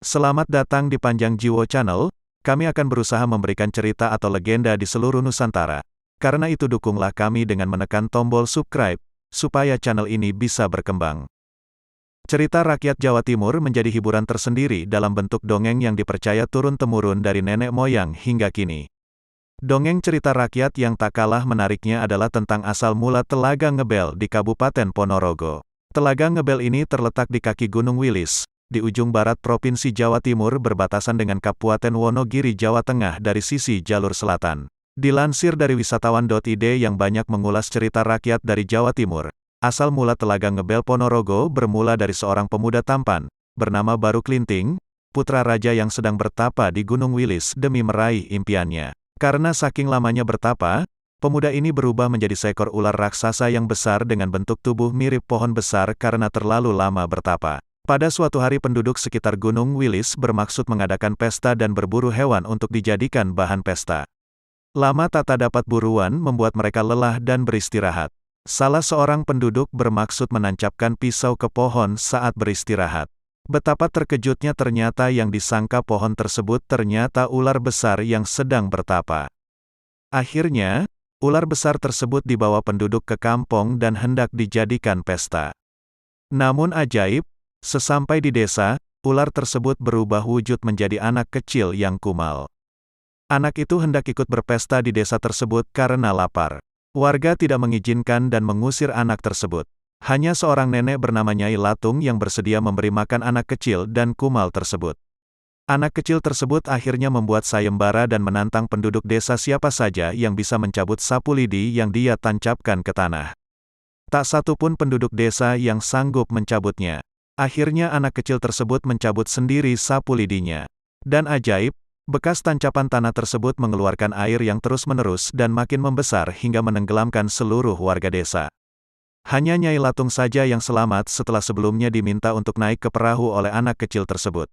Selamat datang di Panjang Jiwo Channel, kami akan berusaha memberikan cerita atau legenda di seluruh Nusantara. Karena itu dukunglah kami dengan menekan tombol subscribe, supaya channel ini bisa berkembang. Cerita rakyat Jawa Timur menjadi hiburan tersendiri dalam bentuk dongeng yang dipercaya turun-temurun dari nenek moyang hingga kini. Dongeng cerita rakyat yang tak kalah menariknya adalah tentang asal mula Telaga Ngebel di Kabupaten Ponorogo. Telaga Ngebel ini terletak di kaki Gunung Wilis, di ujung barat Provinsi Jawa Timur berbatasan dengan Kabupaten Wonogiri, Jawa Tengah dari sisi jalur selatan. Dilansir dari wisatawan.id yang banyak mengulas cerita rakyat dari Jawa Timur, asal mula Telaga Ngebel Ponorogo bermula dari seorang pemuda tampan, bernama Baru Klinting, putra raja yang sedang bertapa di Gunung Wilis demi meraih impiannya. Karena saking lamanya bertapa, pemuda ini berubah menjadi seekor ular raksasa yang besar dengan bentuk tubuh mirip pohon besar karena terlalu lama bertapa. Pada suatu hari penduduk sekitar Gunung Wilis bermaksud mengadakan pesta dan berburu hewan untuk dijadikan bahan pesta. Lama tak dapat buruan membuat mereka lelah dan beristirahat. Salah seorang penduduk bermaksud menancapkan pisau ke pohon saat beristirahat. Betapa terkejutnya ternyata yang disangka pohon tersebut ternyata ular besar yang sedang bertapa. Akhirnya, ular besar tersebut dibawa penduduk ke kampung dan hendak dijadikan pesta. Namun ajaib, sesampai di desa, ular tersebut berubah wujud menjadi anak kecil yang kumal. Anak itu hendak ikut berpesta di desa tersebut karena lapar. Warga tidak mengizinkan dan mengusir anak tersebut. Hanya seorang nenek bernama Nyai Latung yang bersedia memberi makan anak kecil dan kumal tersebut. Anak kecil tersebut akhirnya membuat sayembara dan menantang penduduk desa siapa saja yang bisa mencabut sapu lidi yang dia tancapkan ke tanah. Tak satu pun penduduk desa yang sanggup mencabutnya. Akhirnya anak kecil tersebut mencabut sendiri sapu lidinya. Dan ajaib, bekas tancapan tanah tersebut mengeluarkan air yang terus-menerus dan makin membesar hingga menenggelamkan seluruh warga desa. Hanya Nyai Latung saja yang selamat setelah sebelumnya diminta untuk naik ke perahu oleh anak kecil tersebut.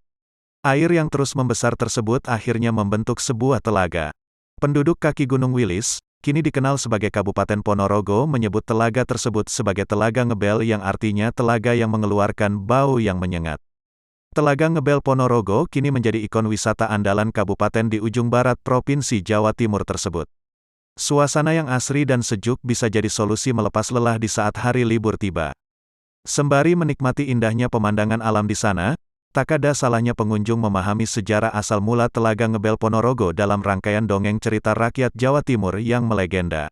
Air yang terus membesar tersebut akhirnya membentuk sebuah telaga. Penduduk kaki Gunung Wilis, kini dikenal sebagai Kabupaten Ponorogo, menyebut telaga tersebut sebagai Telaga Ngebel yang artinya telaga yang mengeluarkan bau yang menyengat. Telaga Ngebel Ponorogo kini menjadi ikon wisata andalan kabupaten di ujung barat Provinsi Jawa Timur tersebut. Suasana yang asri dan sejuk bisa jadi solusi melepas lelah di saat hari libur tiba. Sembari menikmati indahnya pemandangan alam di sana, tak ada salahnya pengunjung memahami sejarah asal mula Telaga Ngebel Ponorogo dalam rangkaian dongeng cerita rakyat Jawa Timur yang melegenda.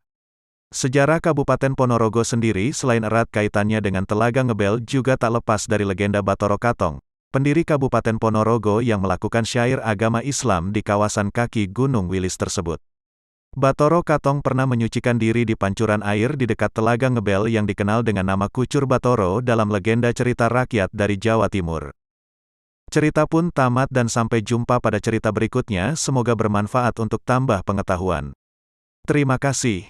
Sejarah Kabupaten Ponorogo sendiri selain erat kaitannya dengan Telaga Ngebel juga tak lepas dari legenda Bathara Katong, pendiri Kabupaten Ponorogo yang melakukan syair agama Islam di kawasan kaki Gunung Wilis tersebut. Bathara Katong pernah menyucikan diri di pancuran air di dekat Telaga Ngebel yang dikenal dengan nama Kucur Bathara dalam legenda cerita rakyat dari Jawa Timur. Cerita pun tamat dan sampai jumpa pada cerita berikutnya, semoga bermanfaat untuk tambah pengetahuan. Terima kasih.